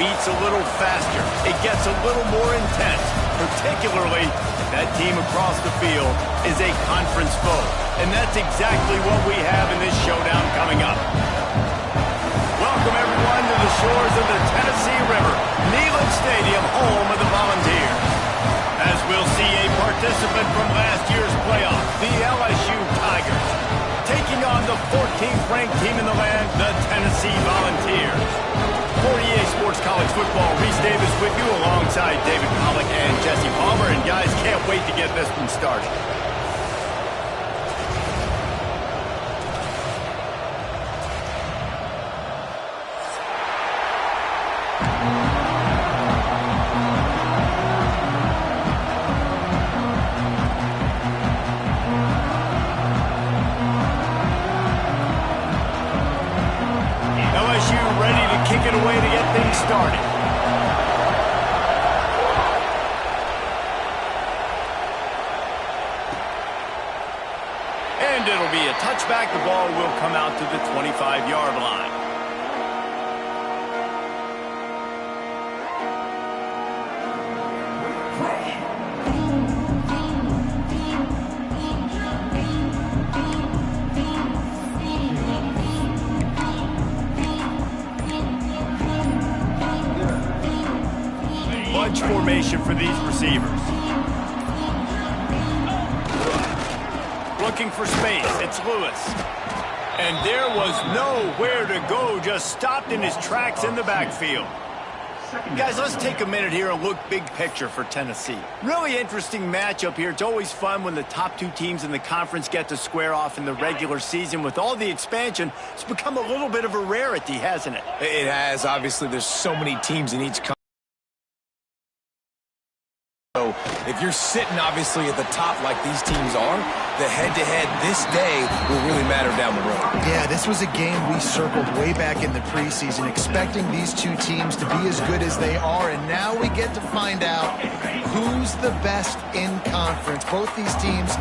beats a little faster. It gets a little more intense, particularly if that team across the field is a conference foe. And that's exactly what we have in this showdown coming up. Welcome, everyone, to the shores of the Tennessee River, Neyland Stadium, home of the Volunteers. As we'll see a participant from last year's playoff, the LSU Tigers, taking on the 14th ranked team in the land, the Tennessee Volunteers. For EA Sports College Football, Reese Davis with you alongside David Pollack and Jesse Palmer. And guys, can't wait to get this one started. Kick it away to get things started. And it'll be a touchback. The ball will come out to the 25-yard line. Formation for these receivers. Looking for space. It's Lewis. And there was nowhere to go. Just stopped in his tracks in the backfield. Guys, let's take a minute here and look big picture for Tennessee. Really interesting matchup here. It's always fun when the top two teams in the conference get to square off in the regular season. With all the expansion, it's become a little bit of a rarity, hasn't it? It has. Obviously, there's so many teams in each conference. So if you're sitting obviously at the top like these teams are, the head-to-head this day will really matter down the road. Yeah, this was a game we circled way back in the preseason, expecting these two teams to be as good as they are, and now we get to find out who's the best in conference. Both these teams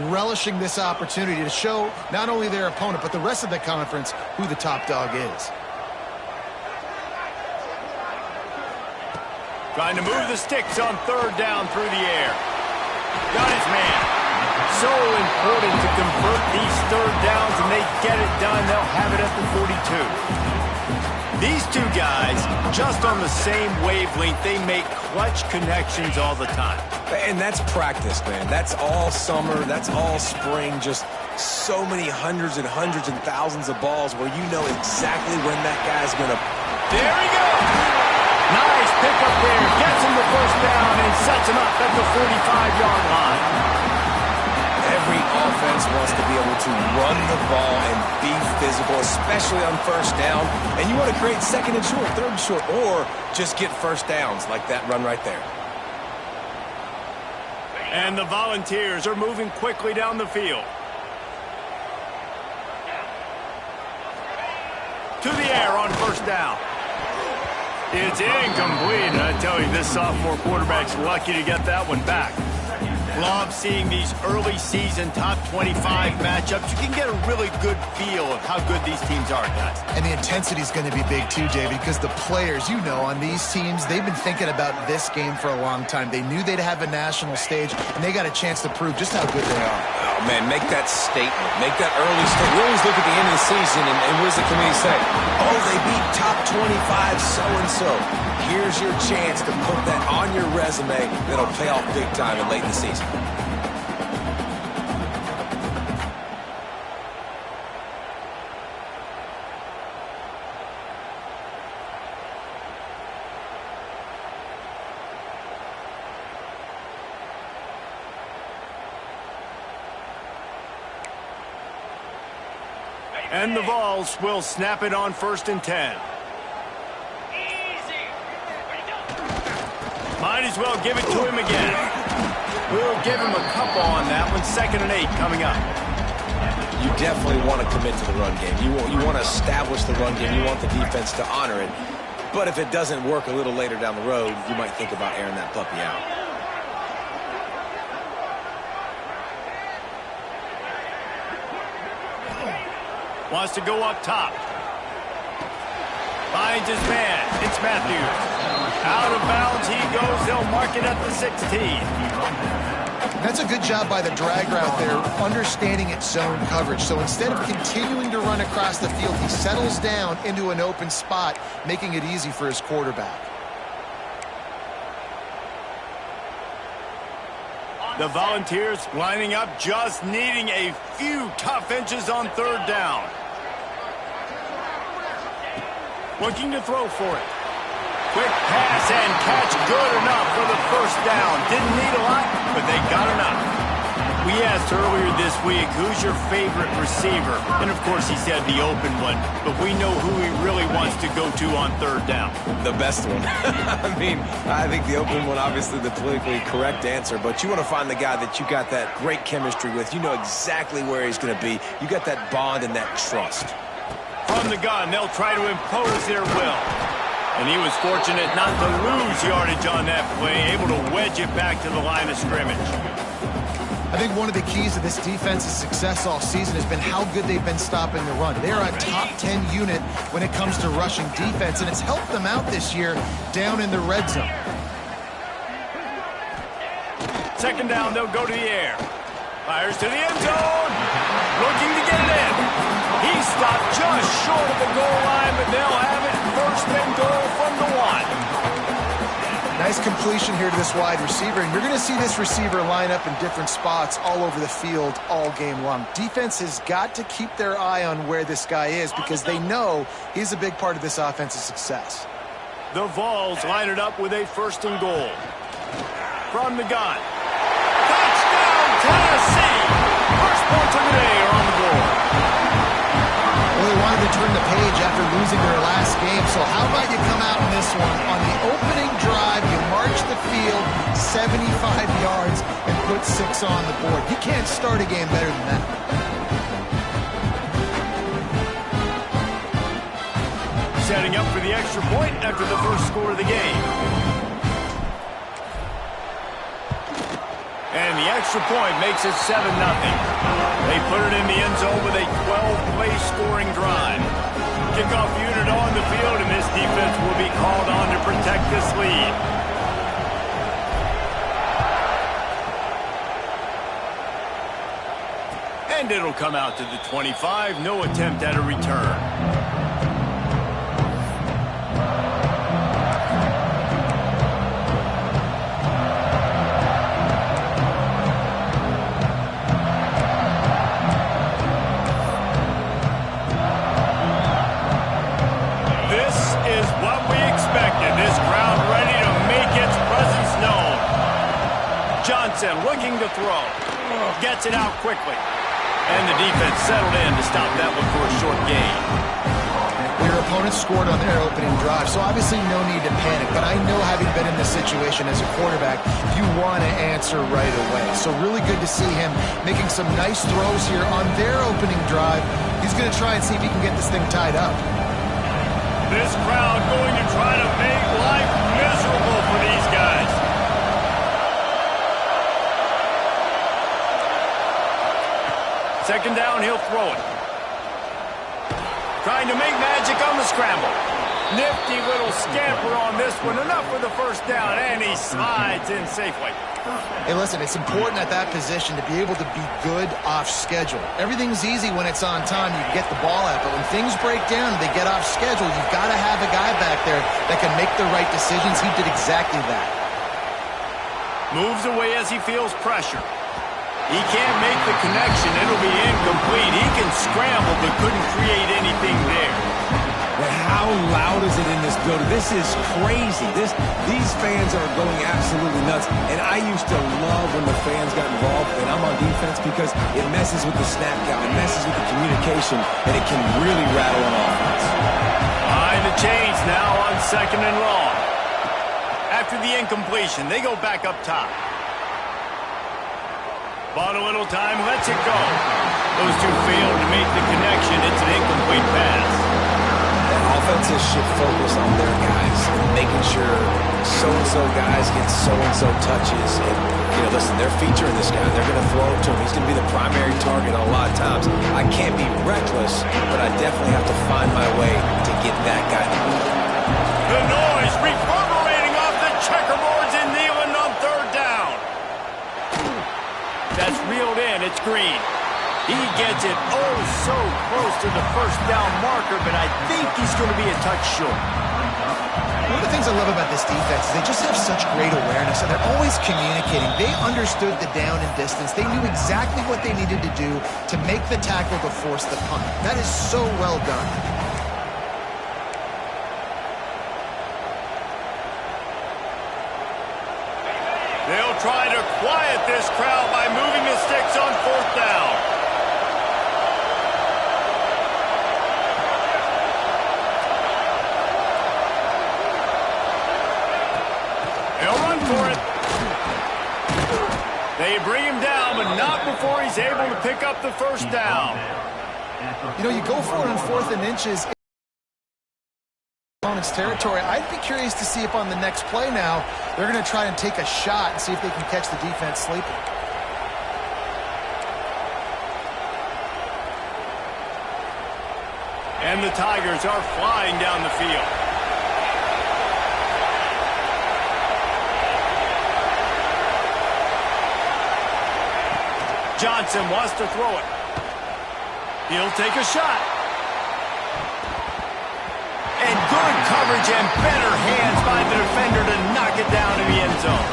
relishing this opportunity to show not only their opponent, but the rest of the conference who the top dog is. Trying to move the sticks on third down through the air. Got his man. So important to convert these third downs, and they get it done. They'll have it at the 42. These two guys, just on the same wavelength, they make clutch connections all the time. And that's practice, man. That's all summer. That's all spring. Just so many hundreds and thousands of balls where you know exactly when that guy's going to... There he goes! Nice pickup there. Gets him the first down and sets him up at the 45-yard line. Every offense wants to be able to run the ball and be physical, especially on first down. And you want to create second and short, third and short, or just get first downs like that run right there. And the Volunteers are moving quickly down the field. To the air on first down. It's incomplete. I tell you, this sophomore quarterback's lucky to get that one back. Love seeing these early season top 25 matchups. You can get a really good feel of how good these teams are, guys. And the intensity is going to be big too, David, because the players, you know, on these teams, they've been thinking about this game for a long time. They knew they'd have a national stage, and they got a chance to prove just how good they are. Oh, man, make that statement. Make that early statement. We always look at the end of the season, and what does the committee say? Oh, they beat top 25 so-and-so. Here's your chance to put that on your resume that'll pay off big time and late in the season. And the Vols will snap it on 1st and 10. Might as well give it to him again. We'll give him a couple on that one. 2nd and 8 coming up. You definitely want to commit to the run game. You want to establish the run game. You want the defense to honor it. But if it doesn't work a little later down the road, you might think about airing that puppy out. Wants to go up top. Finds his man. It's Matthews. Out of bounds he goes. They'll mark it at the 16. That's a good job by the drag route there, understanding its zone coverage. So instead of continuing to run across the field, he settles down into an open spot, making it easy for his quarterback. The Volunteers lining up, just needing a few tough inches on third down. Looking to throw for it. Quick pass and catch, good enough for the first down. Didn't need a lot, but they got enough. We asked earlier this week, who's your favorite receiver? And of course he said the open one, but we know who he really wants to go to on third down. The best one. I mean, I think the open one, obviously the politically correct answer, but you want to find the guy that you got that great chemistry with. You know exactly where he's going to be. You got that bond and that trust. From the gun, they'll try to impose their will. And he was fortunate not to lose yardage on that play, able to wedge it back to the line of scrimmage. I think one of the keys to this defense's success all season has been how good they've been stopping the run. They are a top 10 unit when it comes to rushing defense, and it's helped them out this year down in the red zone. Second down, they'll go to the air. Fires to the end zone. Looking to get it in. He stopped just short of the goal line, but they'll have it first and goal from the 1. Nice completion here to this wide receiver, and you're going to see this receiver line up in different spots all over the field all game long. Defense has got to keep their eye on where this guy is because they know he's a big part of this offensive success. The Vols line it up with a first and goal. From the gun. Touchdown, Tennessee! First points of the day are on the board. Well, they wanted to turn the page after losing their last game, so how about you come out in this one? On the opening drive, you march the field 75 yards and put 6 on the board. You can't start a game better than that. Setting up for the extra point after the first score of the game. And the extra point makes it 7-0. They put it in the end zone with a 12-play scoring drive. Kickoff unit on the field, and this defense will be called on to protect this lead. And it'll come out to the 25. No attempt at a return. Looking to throw. Gets it out quickly. And the defense settled in to stop that one for a short gain. Your opponent scored on their opening drive, so obviously no need to panic. But I know, having been in this situation as a quarterback, you want to answer right away. So really good to see him making some nice throws here on their opening drive. He's going to try and see if he can get this thing tied up. This crowd going to try to make life miserable for these guys. Second down, he'll throw it. Trying to make magic on the scramble. Nifty little scamper on this one. Enough for the first down, and he slides in safely. Hey, listen, it's important at that position to be able to be good off schedule. Everything's easy when it's on time. You can get the ball out, but when things break down and they get off schedule, you've got to have a guy back there that can make the right decisions. He did exactly that. Moves away as he feels pressure. He can't make the connection. It'll be incomplete. He can scramble, but couldn't create anything there. But how loud is it in this building? This is crazy. These fans are going absolutely nuts. And I used to love when the fans got involved, and I'm on defense, because it messes with the snap count. It messes with the communication, and it can really rattle an offense. Behind the chains now on second and long. After the incompletion, they go back up top. Bought a little time, lets it go. Those two failed to make the connection. It's an incomplete pass. And offenses should focus on their guys, making sure so-and-so guys get so-and-so touches and Listen, they're featuring this guy. They're going to throw it to him. He's going to be the primary target a lot of times. I can't be reckless, but I definitely have to find my way to get that guy the ball. The noise reverberating off the checkerboards in Neyland on third down. That's reeled in. It's Green. He gets it oh so close to the first down marker, but I think he's going to be a touch short. One of the things I love about this defense is they just have such great awareness, and they're always communicating. They understood the down and distance. They knew exactly what they needed to do to make the tackle to force the punt. That is so well done. They'll try to quiet this crowd by moving the sticks on fourth down. They'll run for it. They bring him down, but not before he's able to pick up the first down. You go for it on 4th and inches in opponent's territory. I'd be curious to see if on the next play now they're going to try and take a shot and see if they can catch the defense sleeping. And the Tigers are flying down the field. Johnson wants to throw it. He'll take a shot. And good coverage and better hands by the defender to knock it down in the end zone.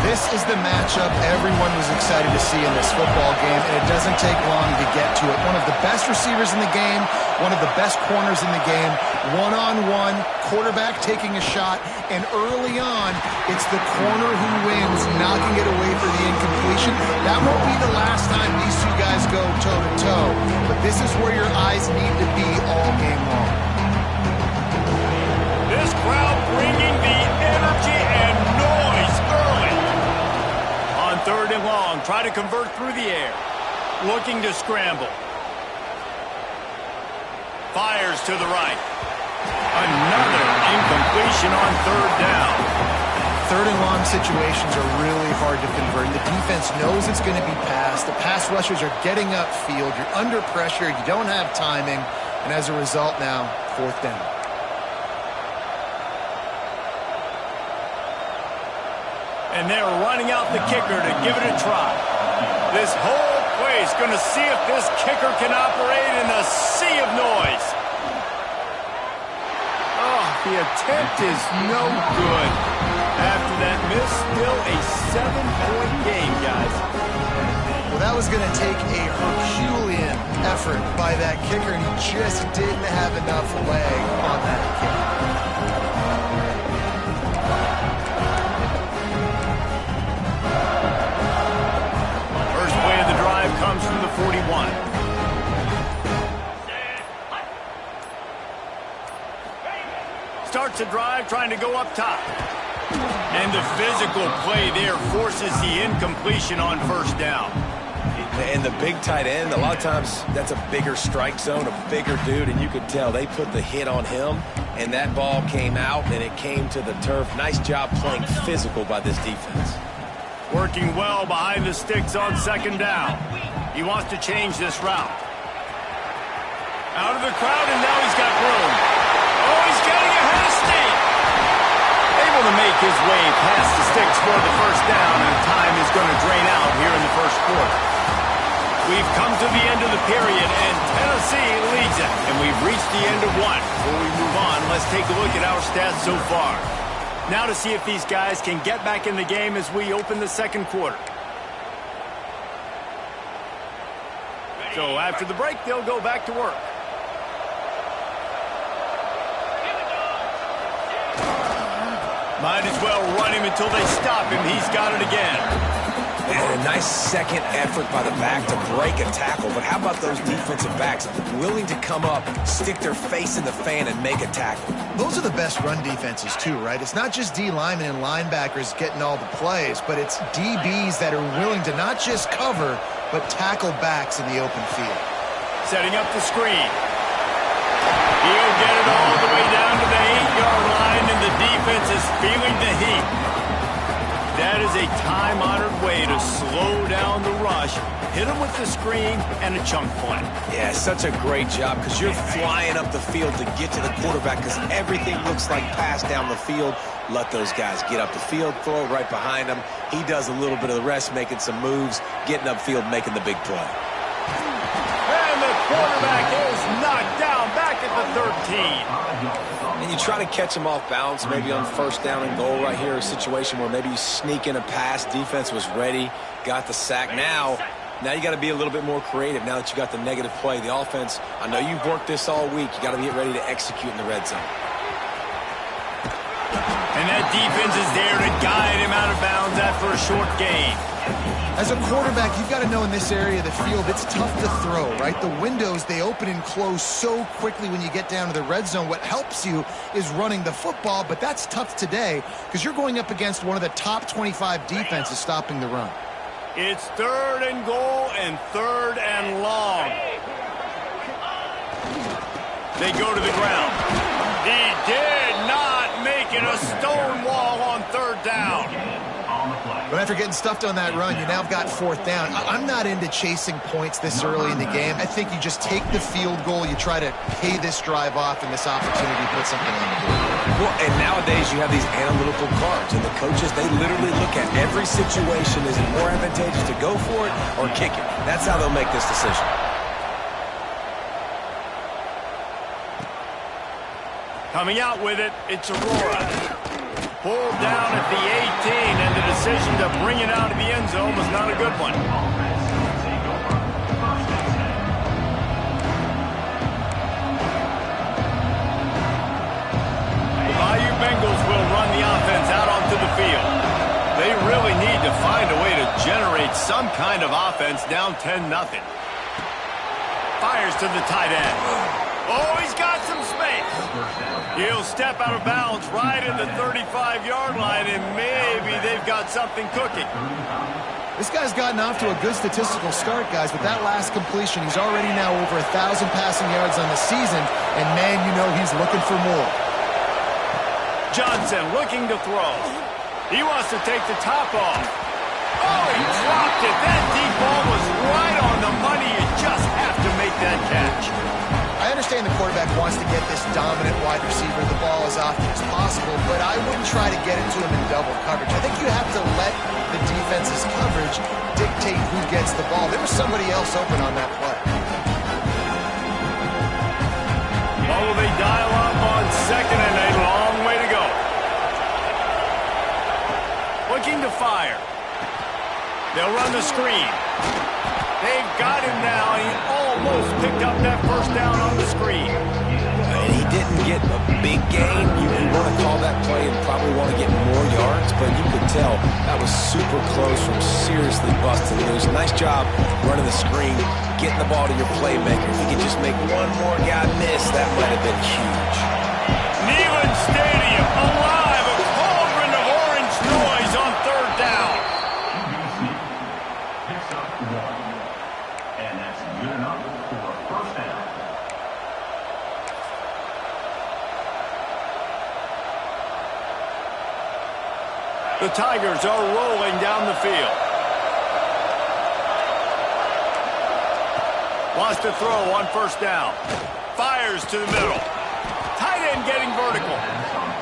This is the matchup everyone was excited to see in this football game, and it doesn't take long to get to it. One of the best receivers in the game, one of the best corners in the game, one-on-one, quarterback taking a shot, and early on, it's the corner who wins, knocking it away for the incompletion. That won't be the last time these two guys go toe-to-toe, but this is where your eyes need to be all game long. This crowd bringing the energy and noise early. On third and long, try to convert through the air. Looking to scramble. Fires to the right. Another incompletion on third down. Third and long situations are really hard to convert. The defense knows it's going to be passed. The pass rushers are getting upfield. You're under pressure. You don't have timing. And as a result now, fourth down. And they're running out the kicker to give it a try. This whole place going to see if this kicker can operate in a sea of noise. Oh, the attempt is no good. After that miss, still a 7-point game, guys. Well, that was going to take a Herculean effort by that kicker, and he just didn't have enough leg on that kick. First play of the drive comes from the 41. Starts the drive trying to go up top. And the physical play there forces the incompletion on first down. And the big tight end, a lot of times that's a bigger strike zone, a bigger dude, and you could tell they put the hit on him, and that ball came out, and it came to the turf. Nice job playing physical by this defense. Working well behind the sticks on second down. He wants to change this route. Out of the crowd, and now he's got room. Oh, he's getting ahead of steam. Able to make his way past the sticks for the first down, and time is going to drain out here in the first quarter. We've come to the end of the period, and Tennessee leads it. And we've reached the end of one. Before we move on, let's take a look at our stats so far. Now to see if these guys can get back in the game as we open the second quarter. So after the break, they'll go back to work. Might as well run him until they stop him. He's got it again. And a nice second effort by the back to break a tackle. But how about those defensive backs willing to come up, stick their face in the fan, and make a tackle? Those are the best run defenses too, right? It's not just D linemen and linebackers getting all the plays, but it's DBs that are willing to not just cover, but tackle backs in the open field. Setting up the screen. He'll get it all the way down to the 8-yard line, and the defense is feeling the heat. That is a time-honored way to slow down the rush, hit him with the screen, and a chunk play. Yeah, such a great job because you're flying up the field to get to the quarterback because everything looks like pass down the field. Let those guys get up the field, throw it right behind him. He does a little bit of the rest, making some moves, getting upfield, making the big play. And the quarterback is knocked down back at the 13. And you try to catch him off balance, maybe on first down and goal right here, a situation where maybe you sneak in a pass, defense was ready, got the sack. Now you got to be a little bit more creative now that you got the negative play. The offense, I know you've worked this all week. You got to get ready to execute in the red zone. And that defense is there to guide him out of bounds after a short gain. As a quarterback, you've got to know in this area of the field, it's tough to throw, right? The windows, they open and close so quickly when you get down to the red zone. What helps you is running the football, but that's tough today because you're going up against one of the top 25 defenses stopping the run. It's 3rd and goal and 3rd and long. They go to the ground. He did not make it a stone wall on 3rd down. But after getting stuffed on that run, you now got 4th down. I'm not into chasing points this early in the game. I think you just take the field goal, you try to pay this drive off and this opportunity to put something on the board. Well, and nowadays you have these analytical cards, and the coaches, they literally look at every situation. Is it more advantageous to go for it or kick it? That's how they'll make this decision. Coming out with it, it's Aurora. Pulled down at the 18, and the decision to bring it out of the end zone was not a good one. The Bayou Bengals will run the offense out onto the field. They really need to find a way to generate some kind of offense down 10-0. Fires to the tight end. Oh, he's got some space. He'll step out of bounds right at the 35-yard line, and maybe they've got something cooking. This guy's gotten off to a good statistical start, guys. With that last completion, he's already now over 1,000 passing yards on the season, and man, you know he's looking for more. Johnson looking to throw. He wants to take the top off. Oh, he dropped it. That deep ball was right on the money. You just have to make that catch. I understand the quarterback wants to get this dominant wide receiver the ball as often as possible, but I wouldn't try to get it to him in double coverage. I think you have to let the defense's coverage dictate who gets the ball. There was somebody else open on that play. Oh, they dial up on 2nd and a long way to go. Looking to fire. They'll run the screen. They've got him now. He almost picked up that 1st down on the screen. And he didn't get a big gain. You want to call that play and probably want to get more yards, but you could tell that was super close from seriously busted loose. Nice job running the screen, getting the ball to your playmaker. If you could just make one more guy miss, that might have been huge. Neyland Stadium alive, a cauldron of orange noise on 3rd down. The Tigers are rolling down the field. Wants to throw on 1st down. Fires to the middle. Tight end getting vertical.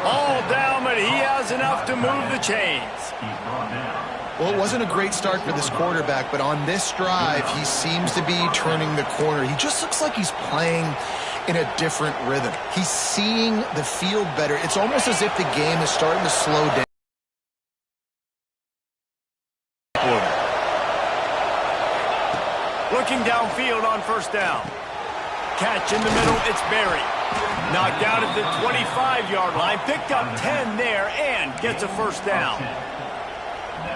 All down, but he has enough to move the chains. Well, it wasn't a great start for this quarterback, but on this drive, he seems to be turning the corner. He just looks like he's playing in a different rhythm. He's seeing the field better. It's almost as if the game is starting to slow down. Looking downfield on 1st down. Catch in the middle, it's Berry. Knocked out at the 25-yard line, picked up 10 there, and gets a 1st down.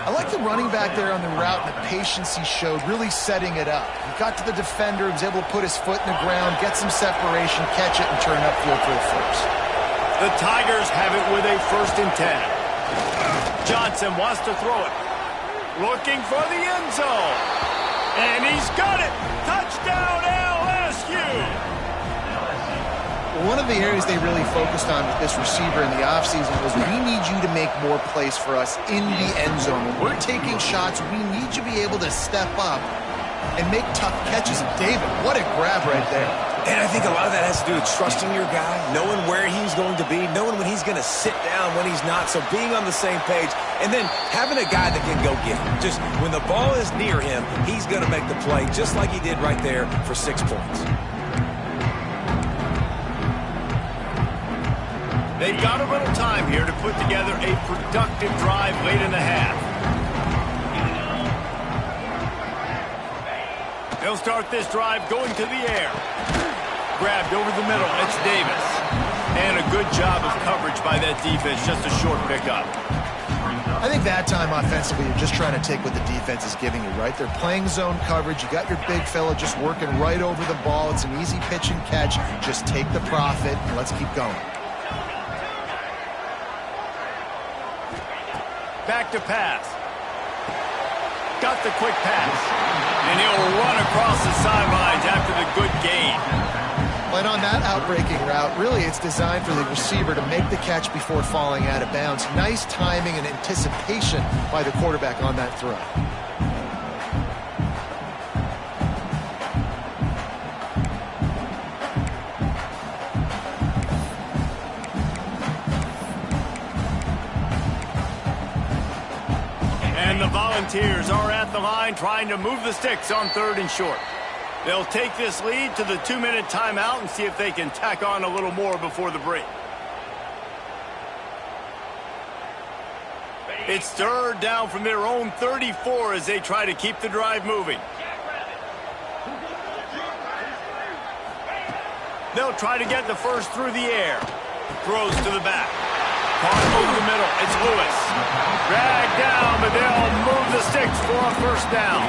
I like the running back there on the route and the patience he showed, really setting it up. He got to the defender, was able to put his foot in the ground, get some separation, catch it, and turn upfield for the 1st. The Tigers have it with a 1st and 10. Johnson wants to throw it. Looking for the end zone. And he's got it. Touchdown LSU. One of the areas they really focused on with this receiver in the offseason was we need you to make more plays for us in the end zone. When we're taking shots, we need you to be able to step up and make tough catches. And David, what a grab right there. And I think a lot of that has to do with trusting your guy, knowing where he's going to be, knowing when he's going to sit down, when he's not, so being on the same page, and then having a guy that can go get him. Just when the ball is near him, he's going to make the play, just like he did right there for 6 points. They've got a little time here to put together a productive drive late in the half. They'll start this drive going to the air. Grabbed over the middle. It's Davis. And a good job of coverage by that defense. Just a short pickup. I think that time offensively, you're just trying to take what the defense is giving you, right? They're playing zone coverage. You got your big fella just working right over the ball. It's an easy pitch and catch. Just take the profit and let's keep going. Back to pass. Got the quick pass. And he'll run across the sidelines after the good gain. But on that outbreaking route, really it's designed for the receiver to make the catch before falling out of bounds. Nice timing and anticipation by the quarterback on that throw. And the Volunteers are at the line trying to move the sticks on 3rd and short. They'll take this lead to the 2-minute timeout and see if they can tack on a little more before the break. It's 3rd down from their own 34 as they try to keep the drive moving. They'll try to get the first through the air. Throws to the back. Caught over the middle. It's Lewis. Dragged down, but they'll move the sticks for a first down.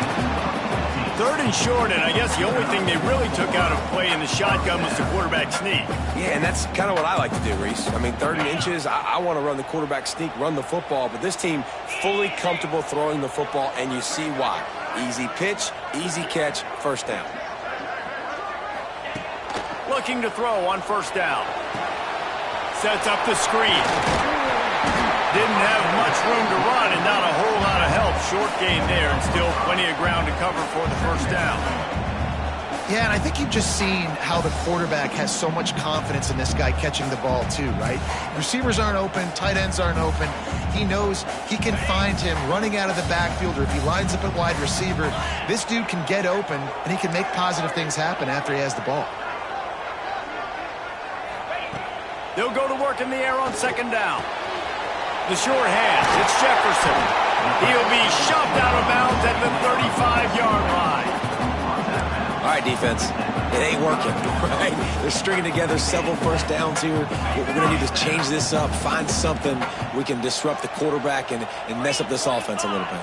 3rd and short, and I guess the only thing they really took out of play in the shotgun was the quarterback sneak. Yeah, and that's kind of what I like to do, Reese. I mean, 3rd and inches, I want to run the quarterback sneak, run the football, but this team fully comfortable throwing the football, and you see why. Easy pitch, easy catch, first down. Looking to throw on first down. Sets up the screen. Didn't have much room to run and not a whole lot of help. Short gain there and still plenty of ground to cover for the first down. Yeah, and I think you've just seen how the quarterback has so much confidence in this guy catching the ball too, right? Receivers aren't open, tight ends aren't open. He knows he can find him running out of the backfield, or if he lines up at wide receiver, this dude can get open and he can make positive things happen after he has the ball. They'll go to work in the air on 2nd down. The short hands, it's Jefferson. He'll be shoved out of bounds at the 35-yard line. All right, defense, it ain't working, right? They're stringing together several first downs here. What we're going to do is change this up, find something we can disrupt the quarterback and mess up this offense a little bit.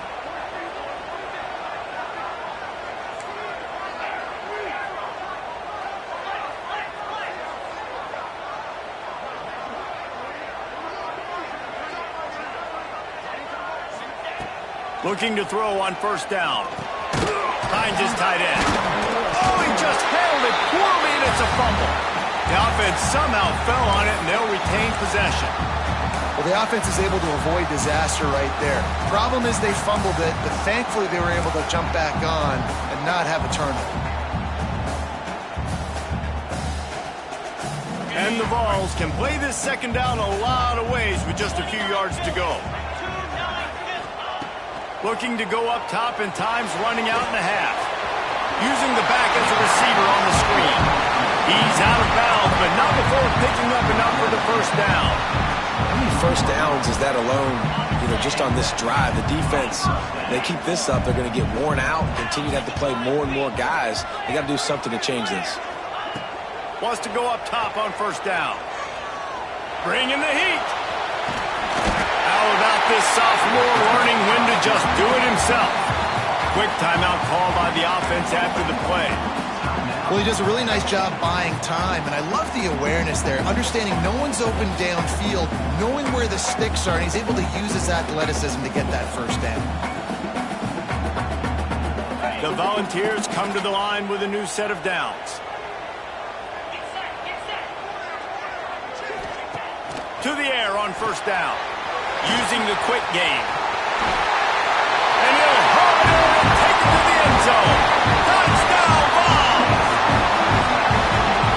Looking to throw on first down. Finds his tight end. Oh, he just handled it poorly, and it's a fumble. The offense somehow fell on it, and they'll retain possession. Well, the offense is able to avoid disaster right there. Problem is they fumbled it, but thankfully they were able to jump back on and not have a turnover. And the Vols can play this 2nd down a lot of ways with just a few yards to go. Looking to go up top, and time's running out in the half. Using the back as a receiver on the screen. He's out of bounds, but not before picking up enough for the first down. How many first downs is that alone, just on this drive? The defense, they keep this up, they're going to get worn out, continue to have to play more and more guys. They got to do something to change this. Wants to go up top on first down. Bringing the heat. How about this sophomore learning when to just do it himself? Quick timeout call by the offense after the play. Well, he does a really nice job buying time, and I love the awareness there, understanding no one's open downfield, knowing where the sticks are, and he's able to use his athleticism to get that first down. The Volunteers come to the line with a new set of downs. to the air on first down. Using the quick game. And he'll hurl it in and take it to the end zone. Touchdown ball!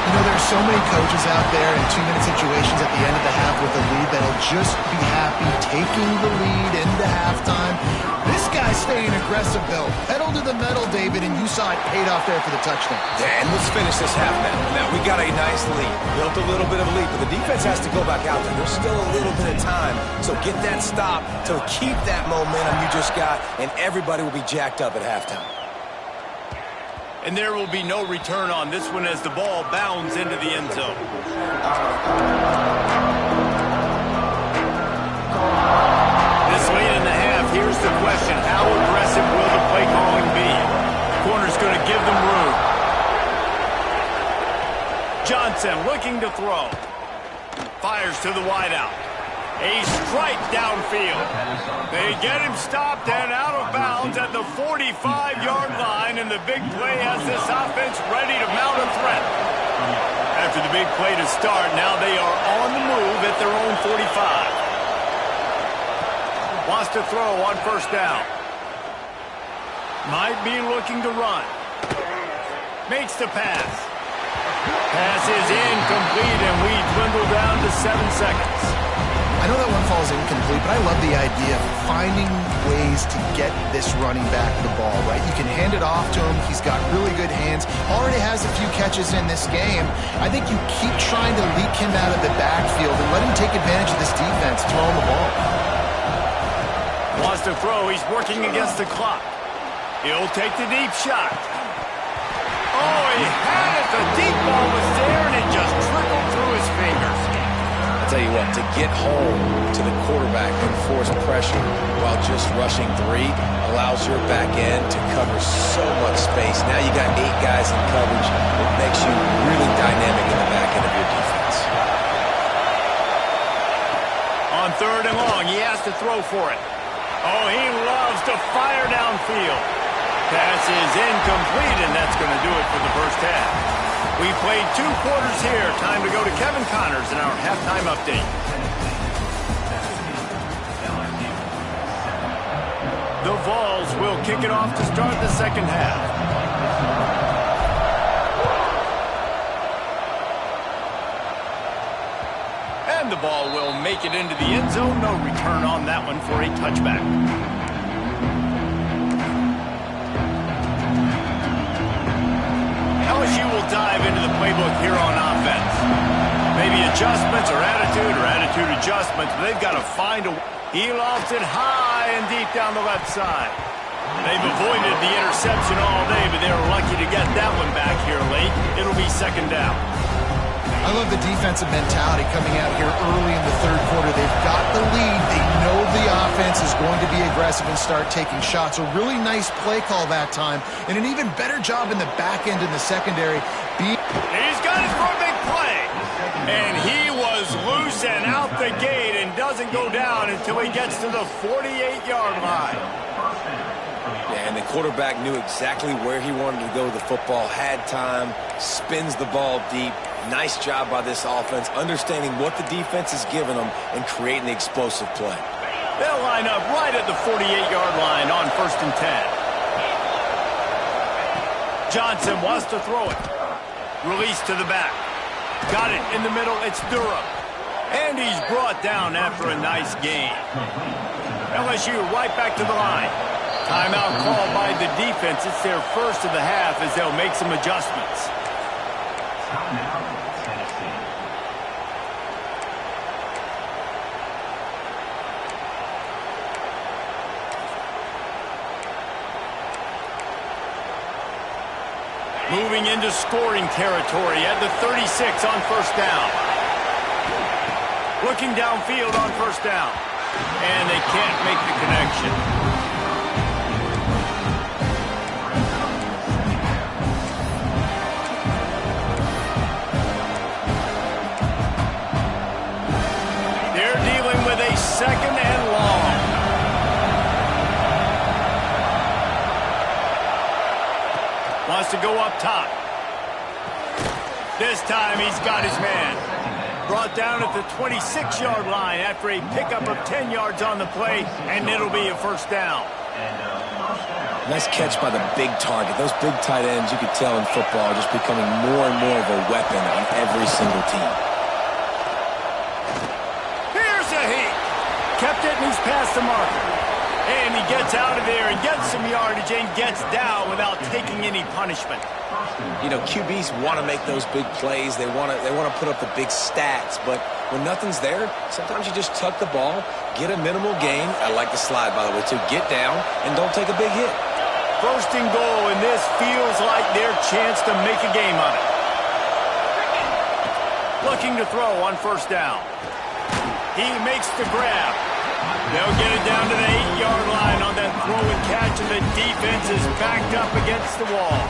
You know, there's so many coaches out there in 2-minute situations at the end of the half with a lead that'll just be happy taking the lead into halftime. This guy's staying aggressive, though. Pedal to the metal, David, and you saw it paid off there for the touchdown. Yeah, and let's finish this half now. Now, we got a nice lead. Built a little bit of a lead, but the defense has to go back out there. There's still a little bit of time. So get that stop to keep that momentum you just got, and everybody will be jacked up at halftime. And there will be no return on this one as the ball bounds into the end zone. This late in the half, here's the question. How aggressive will the play calling be? Corner's going to give them room. Johnson looking to throw. Fires to the wideout. A strike downfield. They get him stopped and out of bounds at the 45-yard line, and the big play has this offense ready to mount a threat. After the big play to start, now they are on the move at their own 45. Wants to throw on first down. Might be looking to run. Makes the pass. Pass is incomplete, and we dwindle down to 7 seconds. I know that one falls incomplete, but I love the idea of finding ways to get this running back the ball, right? You can hand it off to him. He's got really good hands. Already has a few catches in this game. I think you keep trying to leak him out of the backfield and let him take advantage of this defense throwing the ball. Wants to throw. He's working against the clock. He'll take the deep shot. Oh, he had it. The deep ball was there, and it just trickled through his fingers. I'll tell you what, to get home to the quarterback and force pressure while just rushing 3 allows your back end to cover so much space. Now you got 8 guys in coverage. It makes you really dynamic in the back end of your defense. On third and long, he has to throw for it. Oh, he loves to fire downfield. Pass is incomplete, and that's going to do it for the first half. We played 2 quarters here. Time to go to Kevin Connors in our halftime update. The Vols will kick it off to start the second half. And the ball will make it into the end zone. No return on that one for a touchback. LSU will dive into the playbook here on offense. Maybe adjustments or attitude adjustments, but they've got to find a... He lofts it high and deep down the left side. They've avoided the interception all day, but they were lucky to get that one back here late. It'll be second down. I love the defensive mentality coming out here early in the third quarter. They've got the lead. They know the offense is going to be aggressive and start taking shots. A really nice play call that time, and an even better job in the back end in the secondary. He's got his for a big play. And he was loose and out the gate and doesn't go down until he gets to the 48-yard line. Yeah, and the quarterback knew exactly where he wanted to go with the football, had time, spins the ball deep. Nice job by this offense, understanding what the defense is giving them and creating the explosive play. They'll line up right at the 48-yard line on first and 10. Johnson wants to throw it. Release to the back. Got it in the middle. It's Durham. And he's brought down after a nice gain. LSU right back to the line. Timeout called by the defense. It's their first of the half as they'll make some adjustments. Moving into scoring territory at the 36 on first down. Looking downfield on first down. And they can't make the connection. They're dealing with a second and long. Wants to go up top. This time he's got his man. Brought down at the 26-yard line after a pickup of 10 yards on the play, and it'll be a first down. Nice catch by the big target. Those big tight ends, you could tell in football, are just becoming more and more of a weapon on every single team. Here's a heat. Kept it and he's past the marker. And he gets out of there and gets some yardage and gets down without taking any punishment. You know, QBs want to make those big plays. They want to put up the big stats. But when nothing's there, sometimes you just tuck the ball, get a minimal gain. I like the slide, by the way, too. Get down and don't take a big hit. First and goal, and this feels like their chance to make a game on it. Looking to throw on first down. He makes the grab. They'll get it down to the 8-yard line on that throw and catch, and the defense is backed up against the wall.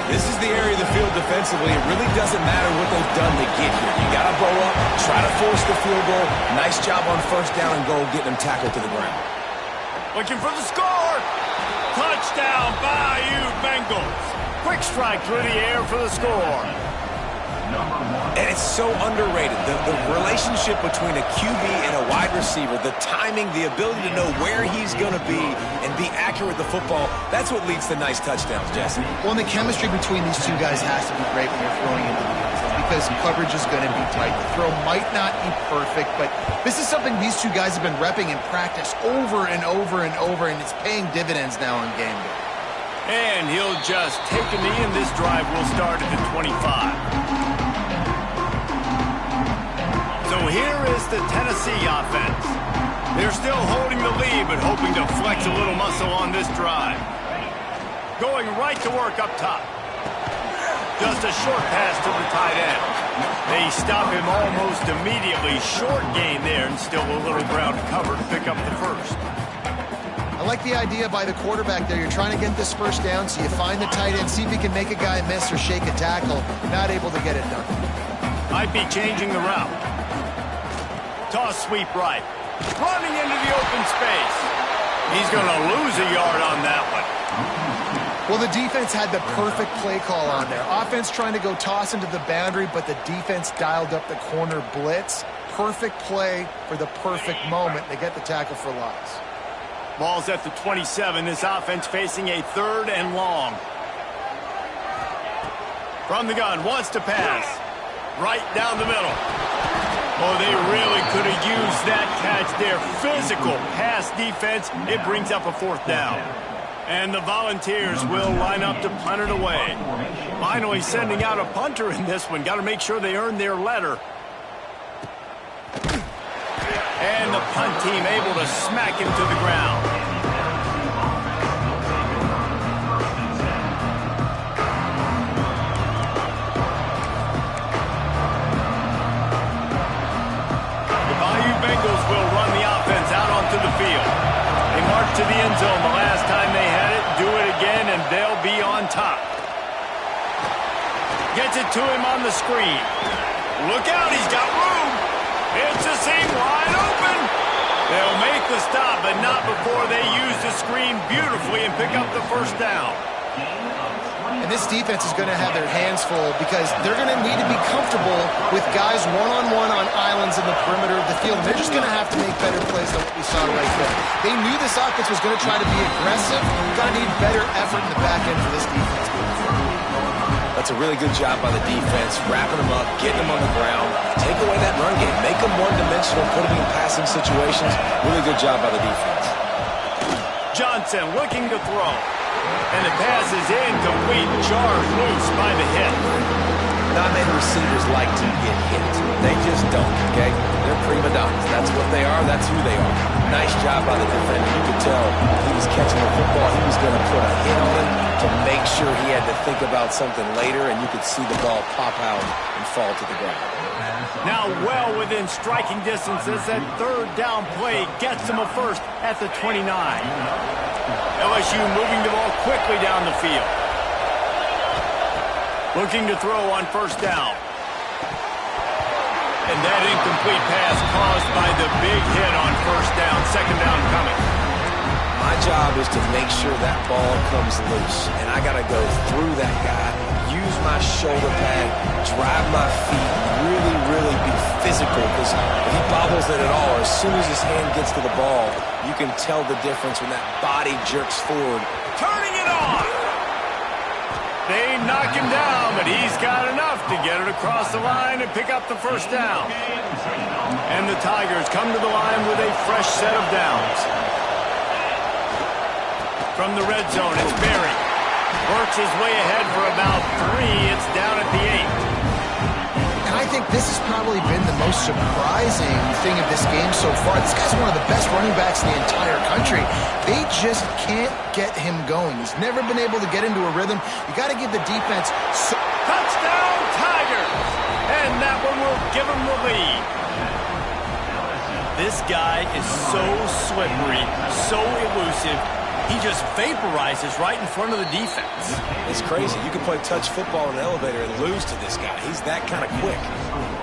This is the area of the field defensively. It really doesn't matter what they've done to get here. You got to bow up, try to force the field goal. Nice job on first down and goal, getting them tackled to the ground. Looking for the score. Touchdown, Bayou Bengals. Quick strike through the air for the score. And it's so underrated. The relationship between a QB and a wide receiver, the timing, the ability to know where he's going to be and be accurate with the football, that's what leads to nice touchdowns, Jesse. Well, and the chemistry between these two guys has to be great when you're throwing into the end zone because coverage is going to be tight. The throw might not be perfect, but this is something these two guys have been repping in practice over and over and over, and it's paying dividends now on game day. And he'll just take a knee, and this drive will start at the 25. So here is the Tennessee offense. They're still holding the lead, but hoping to flex a little muscle on this drive. Going right to work up top. Just a short pass to the tight end. They stop him almost immediately. Short gain there, and still a little ground to cover to pick up the first. I like the idea by the quarterback there. You're trying to get this first down, so you find the tight end, see if he can make a guy miss or shake a tackle. Not able to get it done. Might be changing the route. Toss sweep right. Running into the open space. He's going to lose a yard on that one. Well, the defense had the perfect play call on there. Offense trying to go toss into the boundary, but the defense dialed up the corner blitz. Perfect play for the perfect moment. They get the tackle for loss. Ball's at the 27. This offense facing a 3rd and long. From the gun, wants to pass. Right down the middle. Oh, they really could have used that catch there. Physical pass defense. It brings up a 4th down. And the Volunteers will line up to punt it away. Finally sending out a punter in this one. Got to make sure they earn their letter. And the punt team able to smack him to the ground. Bengals will run the offense out onto the field. They march to the end zone the last time they had it, do it again, and they'll be on top. Gets it to him on the screen. Look out, he's got room. It's a seam wide open. They'll make the stop, but not before they use the screen beautifully and pick up the first down. And this defense is going to have their hands full because they're going to need to be comfortable with guys one-on-one on islands in the perimeter of the field. And they're just going to have to make better plays than what we saw right there. They knew this offense was going to try to be aggressive. Going to need better effort in the back end for this defense. That's a really good job by the defense, wrapping them up, getting them on the ground. Take away that run game. Make them one-dimensional, put them in passing situations. Really good job by the defense. Johnson looking to throw. And the pass is incomplete, jarred loose by the hit. Not many receivers like to get hit. They just don't, okay? They're prima donnas. That's what they are. That's who they are. Nice job by the defender. You could tell he was catching the football. He was going to put a hit on him to make sure he had to think about something later, and you could see the ball pop out and fall to the ground. Now well within striking distance as that 3rd down play gets him a first at the 29. LSU moving the ball quickly down the field. Looking to throw on first down. And that incomplete pass caused by the big hit on first down. 2nd down coming. My job is to make sure that ball comes loose. And I got to go through that guy, use my shoulder pad, drive my feet, really be physical. Because if he bobbles it at all, as soon as his hand gets to the ball, you can tell the difference when that body jerks forward. Turning it on! They knock him down, but he's got enough to get it across the line and pick up the first down. And the Tigers come to the line with a fresh set of downs. From the red zone, it's Berry. Works his way ahead for about 3. It's down at the 8. And I think this has probably been the most surprising thing of this game so far. This guy's one of the best running backs in the entire country. They just can't get him going. He's never been able to get into a rhythm. You got to give the defense... Touchdown, Tigers! And that one will give them the lead. This guy is so slippery, so elusive. He just vaporizes right in front of the defense. It's crazy. You can play touch football in an elevator and lose to this guy. He's that kind of quick.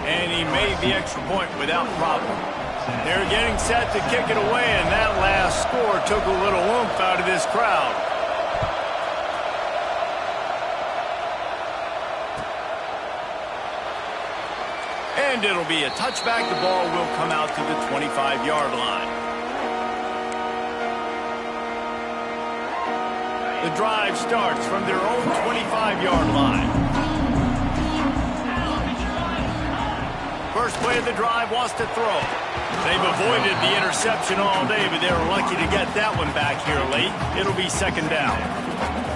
And he made the extra point without problem. They're getting set to kick it away, and that last score took a little oomph out of this crowd. And it'll be a touchback. The ball will come out to the 25-yard line. The drive starts from their own 25-yard line. First play of the drive wants to throw. They've avoided the interception all day, but they were lucky to get that one back here late. It'll be second down.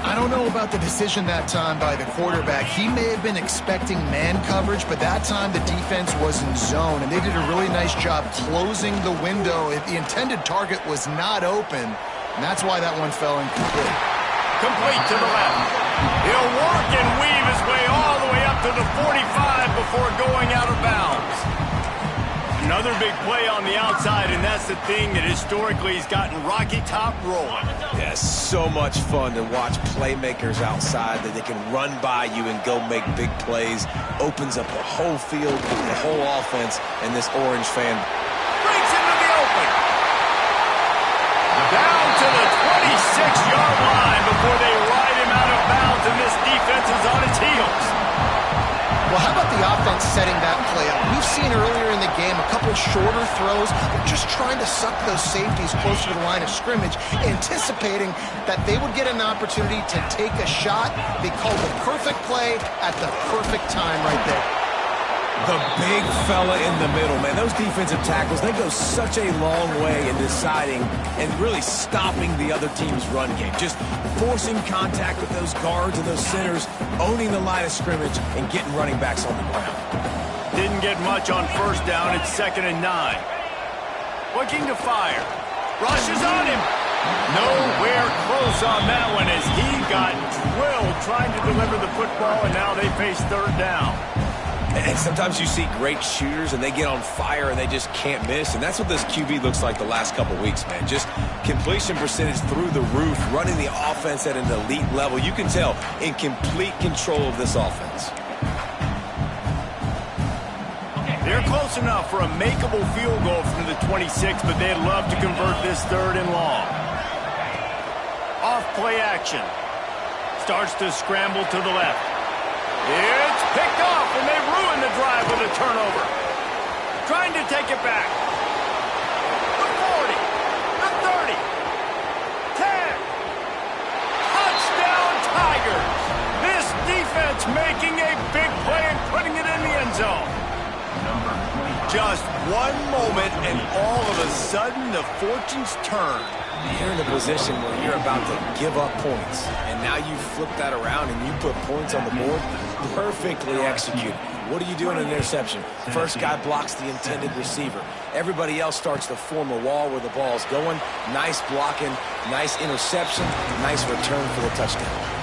I don't know about the decision that time by the quarterback. He may have been expecting man coverage, but that time the defense was in zone, and they did a really nice job closing the window. The intended target was not open, and that's why that one fell incomplete. Complete to the left. He'll work and weave his way all the way up to the 45 before going out of bounds. Another big play on the outside, and that's the thing that historically has gotten Rocky Top rolling. Yeah, so much fun to watch playmakers outside that they can run by you and go make big plays. Opens up the whole field, the whole offense, and this Orange fan brings him to the open. Down to the 26-yard line before they ride him out of bounds, and this defense is on its heels. Well, how about the offense setting that play up? We've seen earlier in the game a couple shorter throws. They're just trying to suck those safeties closer to the line of scrimmage, anticipating that they would get an opportunity to take a shot. They called the perfect play at the perfect time right there. The big fella in the middle, man. Those defensive tackles, they go such a long way in deciding and really stopping the other team's run game. Just forcing contact with those guards and those centers, owning the line of scrimmage, and getting running backs on the ground. Didn't get much on first down. It's 2nd and 9. Looking to fire. Rush is on him. Nowhere close on that one as he got drilled trying to deliver the football, and now they face 3rd down. And sometimes you see great shooters and they get on fire and they just can't miss. And that's what this QB looks like the last couple weeks, man. Just completion percentage through the roof, running the offense at an elite level. You can tell in complete control of this offense. They're close enough for a makeable field goal from the 26, but they'd love to convert this 3rd and long. Off play action. Starts to scramble to the left. It's picked off, and they ruin the drive with a turnover. Trying to take it back. The 40, the 30, 10. Touchdown, Tigers. This defense making a big play and putting it in the end zone. Just one moment, and all of a sudden, the fortunes turn. You're in a position where you're about to give up points, and now you flip that around and you put points on the board. Perfectly executed. What do you do in an interception? First guy blocks the intended receiver. Everybody else starts to form a wall where the ball's going. Nice blocking, nice interception, nice return for the touchdown.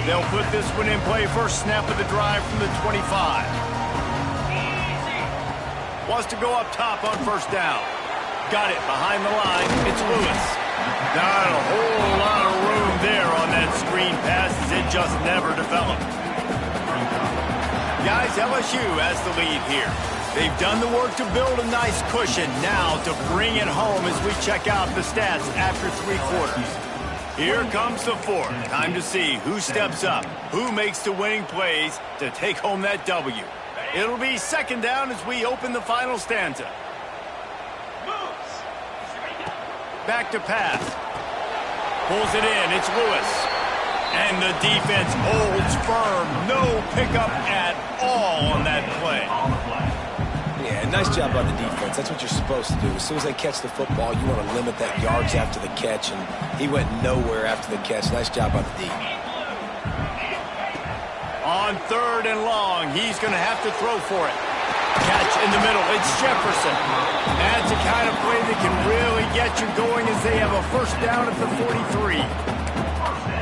They'll put this one in play. First snap of the drive from the 25. Wants to go up top on first down. Got it behind the line. It's Lewis. Not a whole lot of room there on that screen pass as it just never developed. Guys, LSU has the lead here. They've done the work to build a nice cushion. Now to bring it home as we check out the stats after 3 quarters. Here comes the fourth. Time to see who steps up, who makes the winning plays to take home that W. It'll be second down as we open the final stanza. Back to pass. Pulls it in. It's Lewis. And the defense holds firm. No pickup at all on that play. Yeah, nice job by the defense. That's what you're supposed to do. As soon as they catch the football, you want to limit that yards after the catch, and he went nowhere after the catch. Nice job by the D. On 3rd and long, he's going to have to throw for it. Catch in the middle. It's Jefferson. That's the kind of play that can really get you going as they have a first down at the 43.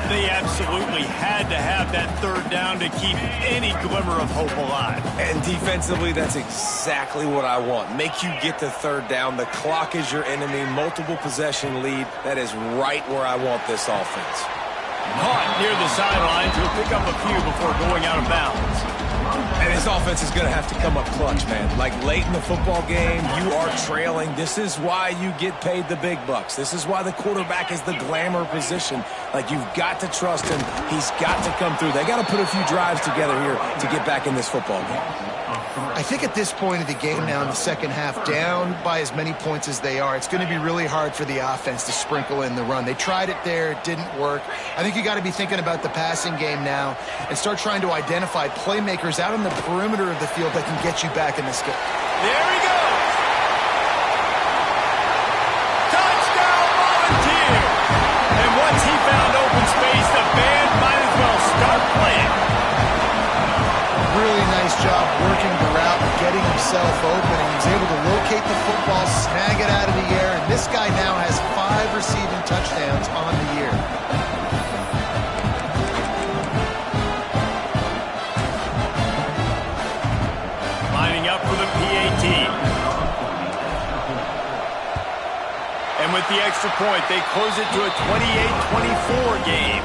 They absolutely had to have that 3rd down to keep any glimmer of hope alive. And defensively, that's exactly what I want. Make you get the 3rd down. The clock is your enemy. Multiple possession lead. That is right where I want this offense. Caught near the sidelines. He'll pick up a few before going out of bounds. And his offense is going to have to come up clutch, man. Like late in the football game, you are trailing. This is why you get paid the big bucks. This is why the quarterback is the glamour position. Like, you've got to trust him. He's got to come through. They got to put a few drives together here to get back in this football game. I think at this point of the game now in the second half, down by as many points as they are, it's going to be really hard for the offense to sprinkle in the run. They tried it there. It didn't work. I think you got to be thinking about the passing game now and start trying to identify playmakers out on the perimeter of the field that can get you back in this game. There he goes. Touchdown, Volunteer. And once he found open space, the band might as well start playing. Really nice job working the route and getting himself open, and he was able to locate the football, snag it out of the air, and this guy now has 5 receiving touchdowns on the year. Lining up for the PAT. And with the extra point, they close it to a 28-24 game.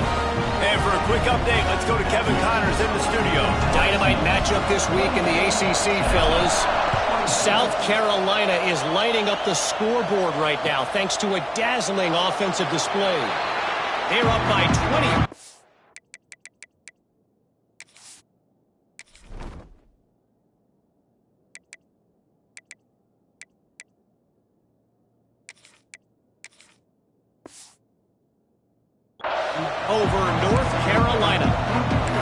And for a quick update, let's go to Kevin Connors in the studio. Dynamite matchup this week in the ACC, fellas. South Carolina is lighting up the scoreboard right now thanks to a dazzling offensive display. They're up by 20. Over North Carolina.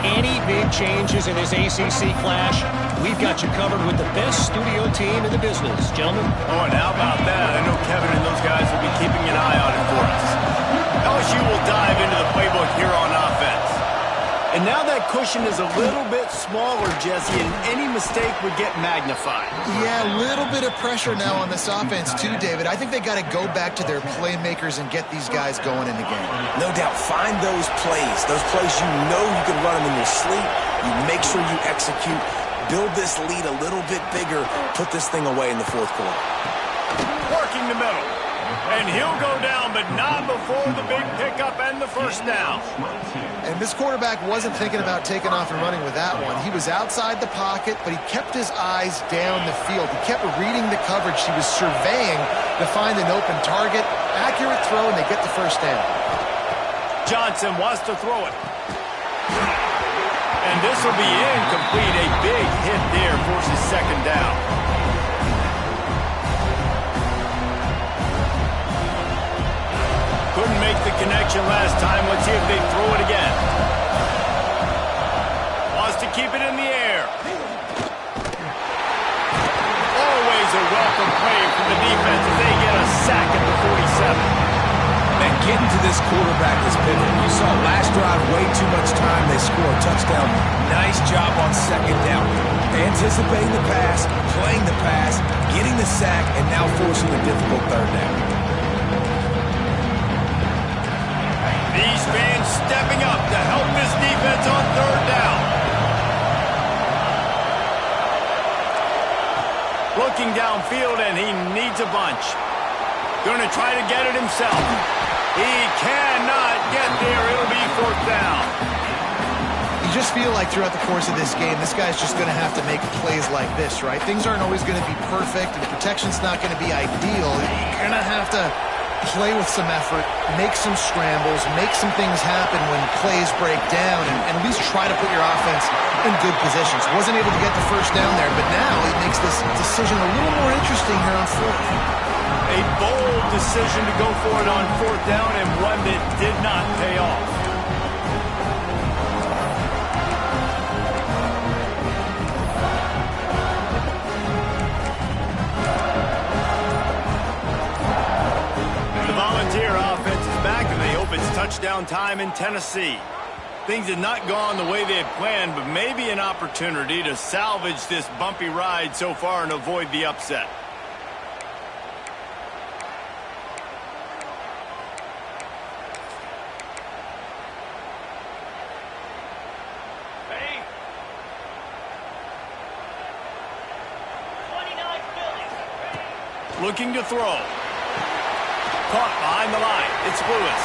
Any big changes in this ACC clash, we've got you covered with the best studio team in the business, gentlemen. Oh, and how about that? I know Kevin and those guys will be keeping an eye on it for us. LSU will dive into the playbook here on offense. And now that cushion is a little bit smaller, Jesse, and any mistake would get magnified. Yeah, a little bit of pressure now on this offense too, David. I think they got to go back to their playmakers and get these guys going in the game. No doubt. Find those plays you know you can run them in your sleep. You make sure you execute. Build this lead a little bit bigger. Put this thing away in the 4th quarter. Working the middle. And he'll go down, but not before the big pickup and the first down. And this quarterback wasn't thinking about taking off and running with that one. He was outside the pocket, but he kept his eyes down the field. He kept reading the coverage. He was surveying to find an open target. Accurate throw, and they get the first down. Johnson wants to throw it. And this will be incomplete. A big hit there forces second down. Couldn't make the connection last time. Let's see if they throw it again. Wants to keep it in the air. Always a welcome play from the defense as they get a sack at the 47. Man, getting to this quarterback is pivotal. You saw last drive, way too much time. They score a touchdown. Nice job on second down. Anticipating the pass, playing the pass, getting the sack, and now forcing a difficult 3rd down. These fans stepping up to help this defense on 3rd down. Looking downfield, and he needs a bunch. Going to try to get it himself. He cannot get there. It'll be 4th down. you just feel like throughout the course of this game, this guy's just going to have to make plays like this, right? Things aren't always going to be perfect, and the protection's not going to be ideal. You're going to have to play with some effort, make some scrambles, make some things happen when plays break down, and at least try to put your offense in good positions. Wasn't able to get the first down there, but now it makes this decision a little more interesting here on fourth. A bold decision to go for it on fourth down, and one that did not pay off. Volunteer offense is back, and they hope it's touchdown time in Tennessee. Things had not gone the way they had planned, but maybe an opportunity to salvage this bumpy ride so far and avoid the upset. Looking to throw. Caught behind the line. It's Lewis.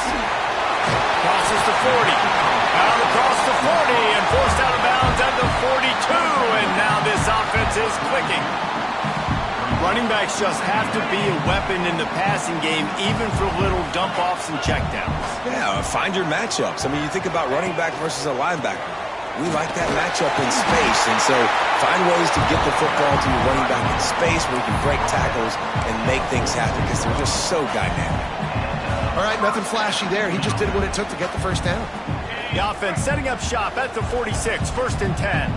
Crosses to 40. Out across the 40 and forced out of bounds at the 42. And now this offense is clicking. Running backs just have to be a weapon in the passing game, even for little dump-offs and checkdowns. Yeah, find your matchups. I mean, you think about running back versus a linebacker. We like that matchup in space, and so find ways to get the football to your running back in space where you can break tackles and make things happen because they're just so dynamic. All right, nothing flashy there. He just did what it took to get the first down. The offense setting up shop at the 46, 1st and 10.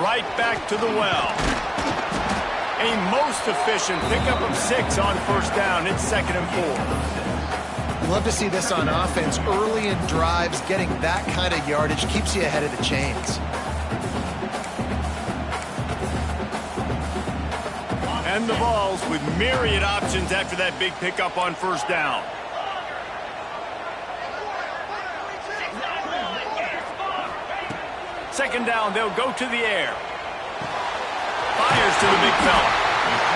Right back to the well. A most efficient pickup of 6 on first down. It's 2nd and 4. Love to see this on offense. Early in drives, getting that kind of yardage keeps you ahead of the chains. And the balls with myriad options after that big pickup on first down. Second down, they'll go to the air. Fires to the big fella.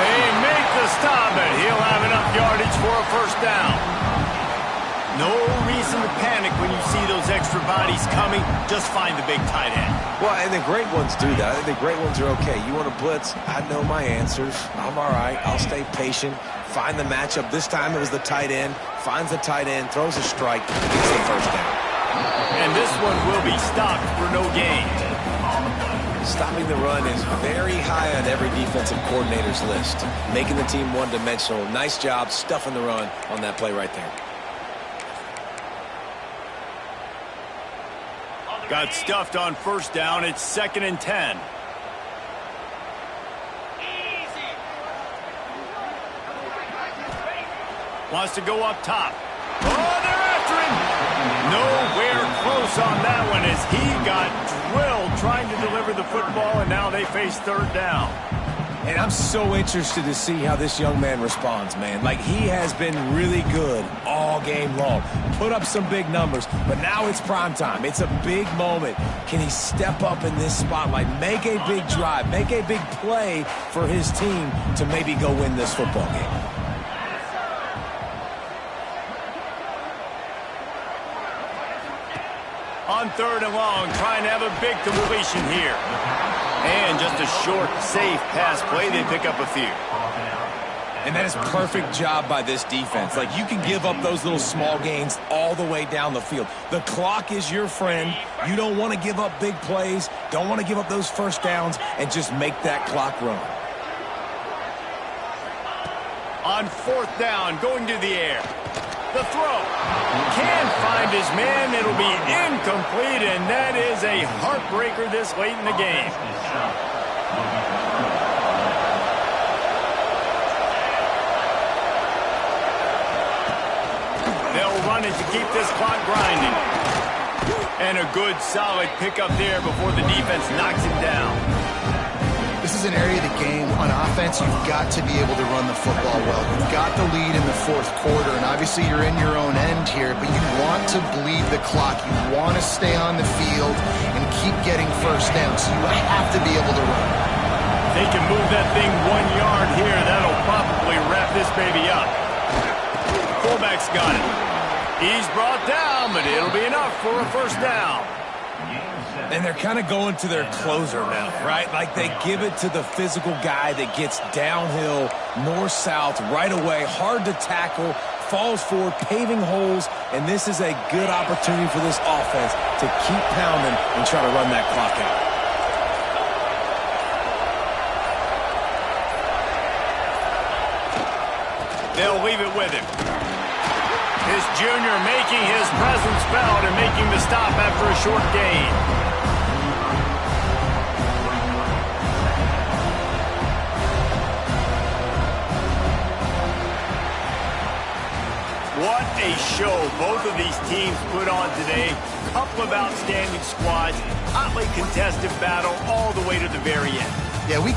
They make the stop, and he'll have enough yardage for a first down. No reason to panic when you see those extra bodies coming. Just find the big tight end. Well, and the great ones do that. I think the great ones are okay. You want to blitz? I know my answers. I'm all right. I'll stay patient. Find the matchup. This time it was the tight end. Finds the tight end, throws a strike, gets a first down. And this one will be stopped for no gain. Stopping the run is very high on every defensive coordinator's list. Making the team one-dimensional. Nice job stuffing the run on that play right there. Got stuffed on first down. It's 2nd and 10. Wants to go up top. Oh, they're after him. Nowhere close on that one as he got drilled trying to deliver the football, and now they face 3rd down. And I'm so interested to see how this young man responds, man. Like, he has been really good all game long. Put up some big numbers, but now it's prime time. It's a big moment. Can he step up in this spotlight, make a big drive, make a big play for his team to maybe go win this football game? On 3rd and long, trying to have a big completion here. And just a short, safe pass play. They pick up a few. And that is perfect job by this defense. Like, you can give up those little small gains all the way down the field. The clock is your friend. You don't want to give up big plays. Don't want to give up those first downs and just make that clock run. On 4th down, going to the air. The throw. Can't find his man. It'll be incomplete, and that is a heartbreaker this late in the game. They'll run it to keep this clock grinding. And a good, solid pickup there before the defense knocks him down. This is an area of the game. On offense, you've got to be able to run the football well. You've got the lead in the 4th quarter, and obviously you're in your own end here, but you want to bleed the clock. You want to stay on the field and keep getting first down, so you have to be able to run. They can move that thing 1 yard here. That'll probably wrap this baby up. Fullback's got it. He's brought down, but it'll be enough for a first down. And they're kind of going to their closer now, right? Like they give it to the physical guy that gets downhill, north-south, right away, hard to tackle, falls forward, paving holes, and this is a good opportunity for this offense to keep pounding and try to run that clock out. They'll leave it with him. His junior making his presence felt and making the stop after a short gain. What a show both of these teams put on today. Couple of outstanding squads, hotly contested battle all the way to the very end. Yeah, we